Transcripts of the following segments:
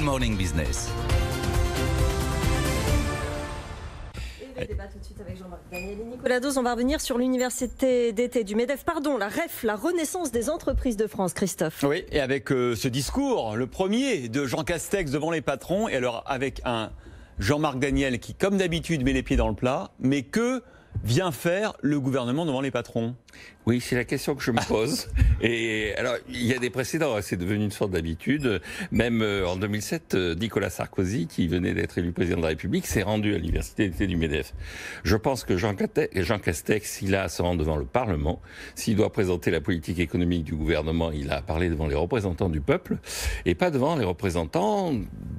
Morning Business. Le débat tout de suite avec Jean-Marc Daniel et Nicolas Dose. On va revenir sur l'université d'été du MEDEF. La REF, la renaissance des entreprises de France, Christophe. Oui, et avec ce discours, le premier de Jean Castex devant les patrons, et alors avec un Jean-Marc Daniel qui, comme d'habitude, met les pieds dans le plat, mais que vient faire le gouvernement devant les patrons ? Oui, c'est la question que je me pose. Et alors, il y a des précédents, c'est devenu une sorte d'habitude. Même en 2007, Nicolas Sarkozy, qui venait d'être élu président de la République, s'est rendu à l'université d'été du MEDEF. Je pense que Jean Castex, s'il a à se rendre devant le Parlement, s'il doit présenter la politique économique du gouvernement, il a à parler devant les représentants du peuple, et pas devant les représentants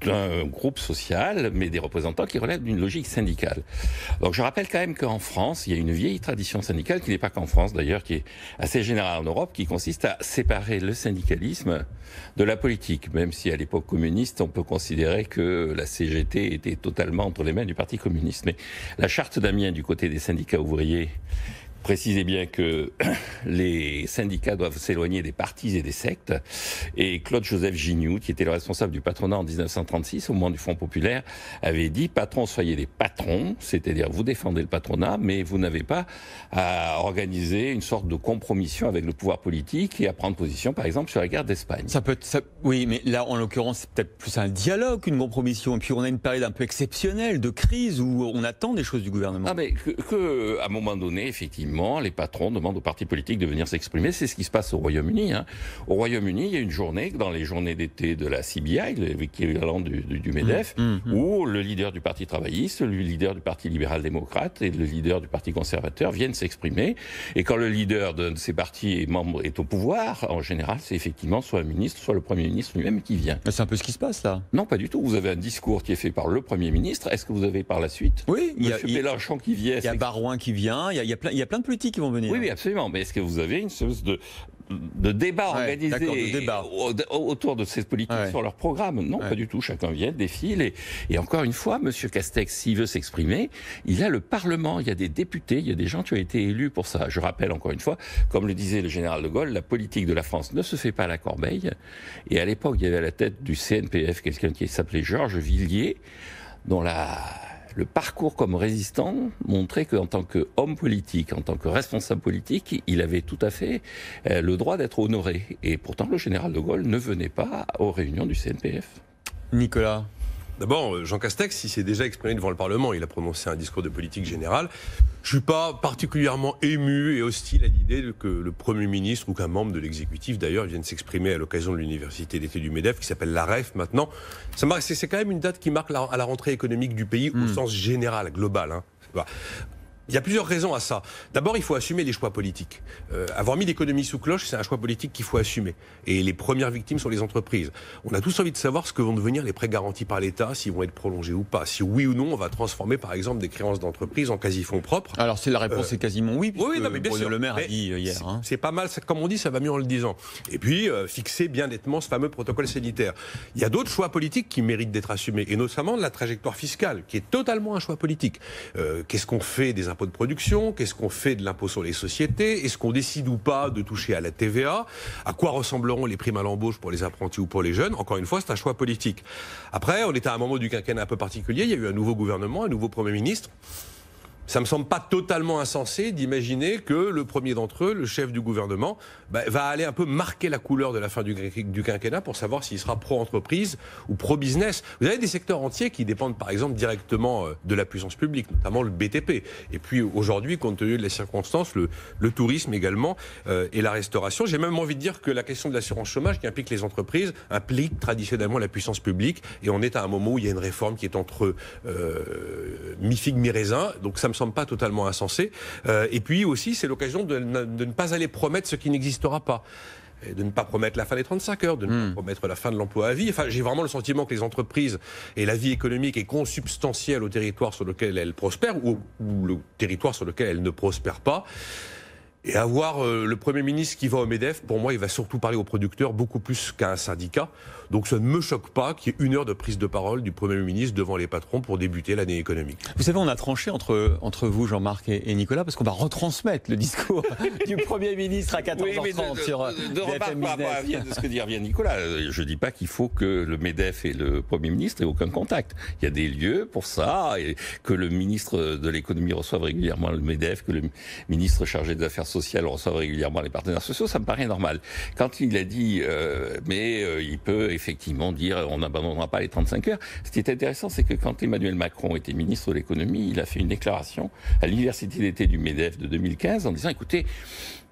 d'un groupe social, mais des représentants qui relèvent d'une logique syndicale. Donc je rappelle quand même qu'en France, il y a une vieille tradition syndicale, qui n'est pas qu'en France d'ailleurs, qui est assez générale en Europe, qui consiste à séparer le syndicalisme de la politique, même si à l'époque communiste, on peut considérer que la CGT était totalement entre les mains du Parti communiste. Mais la charte d'Amiens du côté des syndicats ouvriers précisez bien que les syndicats doivent s'éloigner des partis et des sectes. Et Claude-Joseph Gignoux, qui était le responsable du patronat en 1936, au moment du Front populaire, avait dit « Patrons, soyez des patrons », c'est-à-dire vous défendez le patronat, mais vous n'avez pas à organiser une sorte de compromission avec le pouvoir politique et à prendre position, par exemple, sur la guerre d'Espagne. Oui, mais là, en l'occurrence, c'est peut-être plus un dialogue qu'une compromission. Et puis, on a une période un peu exceptionnelle de crise où on attend des choses du gouvernement. Ah, mais à un moment donné, effectivement, les patrons demandent aux partis politiques de venir s'exprimer. C'est ce qui se passe au Royaume-Uni. Au Royaume-Uni, il y a une journée, dans les journées d'été de la CBI, l'équivalent du MEDEF, où le leader du Parti travailliste, le leader du Parti libéral-démocrate et le leader du Parti conservateur viennent s'exprimer. Et quand le leader de ces partis est au pouvoir, en général, c'est effectivement soit un ministre, soit le Premier ministre lui-même qui vient. C'est un peu ce qui se passe, là. Non, pas du tout. Vous avez un discours qui est fait par le Premier ministre. Est-ce que vous avez par la suite Monsieur Mélenchon qui vient? Il y a Barouin qui vient. Il y a plein de politiques qui vont venir. Oui, absolument. Mais est-ce que vous avez une espèce de débat organisé autour de ces politiques sur leur programme? Non, pas du tout. Chacun vient, défile. Et encore une fois, M. Castex, s'il veut s'exprimer, il a le Parlement, il y a des députés, il y a des gens qui ont été élus pour ça. Je rappelle encore une fois, comme le disait le général de Gaulle, la politique de la France ne se fait pas à la corbeille. Et à l'époque, il y avait à la tête du CNPF quelqu'un qui s'appelait Georges Villiers, dont le parcours comme résistant montrait qu'en tant qu'homme politique, en tant que responsable politique, il avait tout à fait le droit d'être honoré. Et pourtant, le général de Gaulle ne venait pas aux réunions du CNPF. Nicolas. D'abord, Jean Castex, il s'est déjà exprimé devant le Parlement. Il a prononcé un discours de politique générale. Je ne suis pas particulièrement ému et hostile à l'idée que le Premier ministre ou qu'un membre de l'exécutif, d'ailleurs, vienne s'exprimer à l'occasion de l'université d'été du MEDEF, qui s'appelle la REF maintenant. C'est quand même une date qui marque à la rentrée économique du pays au sens général, global. Voilà. Il y a plusieurs raisons à ça. D'abord, il faut assumer les choix politiques. Avoir mis l'économie sous cloche, c'est un choix politique qu'il faut assumer. Et les premières victimes sont les entreprises. On a tous envie de savoir ce que vont devenir les prêts garantis par l'État, s'ils vont être prolongés ou pas. Si oui ou non, on va transformer, par exemple, des créances d'entreprise en quasi-fonds propres. Alors, la réponse est quasiment oui, puisque mais bien sûr. Le maire a dit hier. C'est pas mal, comme on dit, ça va mieux en le disant. Et puis, fixer bien nettement ce fameux protocole sanitaire. Il y a d'autres choix politiques qui méritent d'être assumés, et notamment la trajectoire fiscale, qui est totalement un choix politique. Qu'est-ce qu'on fait des impôts de production ? Qu'est-ce qu'on fait de l'impôt sur les sociétés? Est-ce qu'on décide ou pas de toucher à la TVA? À quoi ressembleront les primes à l'embauche pour les apprentis ou pour les jeunes? Encore une fois, c'est un choix politique. Après, on est à un moment du quinquennat un peu particulier. Il y a eu un nouveau gouvernement, un nouveau Premier ministre. Ça me semble pas totalement insensé d'imaginer que le premier d'entre eux, le chef du gouvernement, va aller un peu marquer la couleur de la fin du quinquennat pour savoir s'il sera pro-entreprise ou pro-business. Vous avez des secteurs entiers qui dépendent par exemple directement de la puissance publique, notamment le BTP. Et puis aujourd'hui, compte tenu de les circonstances, le tourisme également et la restauration. J'ai même envie de dire que la question de l'assurance chômage qui implique les entreprises implique traditionnellement la puissance publique. Et on est à un moment où il y a une réforme qui est entre mi-figue, mi-raisin. Donc ça me semble pas totalement insensé. Et puis aussi, c'est l'occasion de ne pas aller promettre ce qui n'existera pas. De ne pas promettre la fin des 35 heures, de ne pas promettre la fin de l'emploi à vie. Enfin, j'ai vraiment le sentiment que les entreprises et la vie économique est consubstantielle au territoire sur lequel elles prospèrent ou le territoire sur lequel elles ne prospèrent pas. Et avoir le Premier ministre qui va au MEDEF, pour moi, il va surtout parler aux producteurs beaucoup plus qu'à un syndicat. Donc ça ne me choque pas qu'il y ait 1 heure de prise de parole du Premier ministre devant les patrons pour débuter l'année économique. Vous savez, on a tranché entre vous, Jean-Marc et Nicolas, parce qu'on va retransmettre le discours du Premier ministre à 14h30 sur BFM Business. De ce que dit revient Nicolas. Je ne dis pas qu'il faut que le MEDEF et le Premier ministre aient aucun contact. Il y a des lieux pour ça, et que le ministre de l'économie reçoive régulièrement le MEDEF, que le ministre chargé des affaires sociales reçoive régulièrement les partenaires sociaux, ça me paraît normal. Quand il a dit, il peut effectivement dire on n'abandonnera pas les 35 heures, ce qui est intéressant, c'est que quand Emmanuel Macron était ministre de l'économie, il a fait une déclaration à l'université d'été du MEDEF de 2015 en disant, écoutez,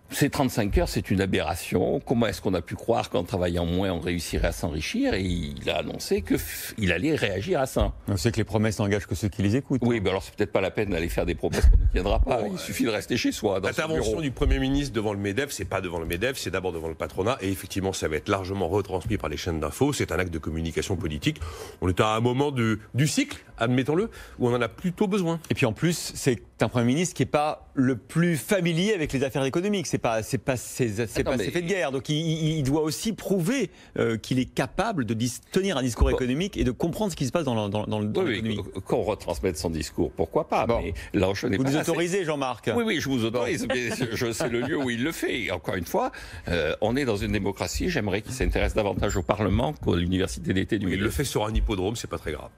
ces 35 heures, c'est une aberration. Comment est-ce qu'on a pu croire qu'en travaillant moins, on réussirait à s'enrichir? Et il a annoncé qu'il allait réagir à ça. On sait que les promesses n'engagent que ceux qui les écoutent. Oui, alors c'est peut-être pas la peine d'aller faire des promesses qu'on ne tiendra pas. Il suffit de rester chez soi. L'intervention du Premier ministre devant le MEDEF, c'est pas devant le MEDEF, c'est d'abord devant le patronat. Et effectivement, ça va être largement retransmis par les chaînes d'infos. C'est un acte de communication politique. On est à un moment du cycle, admettons-le, où on en a plutôt besoin. Et puis en plus, c'est un Premier ministre qui n'est pas le plus familier avec les affaires économiques. C'est pas ses faits de guerre. Donc il doit aussi prouver qu'il est capable de tenir un discours économique et de comprendre ce qui se passe dans l'économie. Qu'on retransmette son discours, pourquoi pas. Mais là, je n'ai vous pas nous autorisez, Jean-Marc? Oui, je vous autorise. Mais je sais le lieu où il le fait. Et encore une fois, on est dans une démocratie. J'aimerais qu'il s'intéresse davantage au Parlement qu'à l'université d'été du Milieu. Il le fait sur un hippodrome, c'est pas très grave.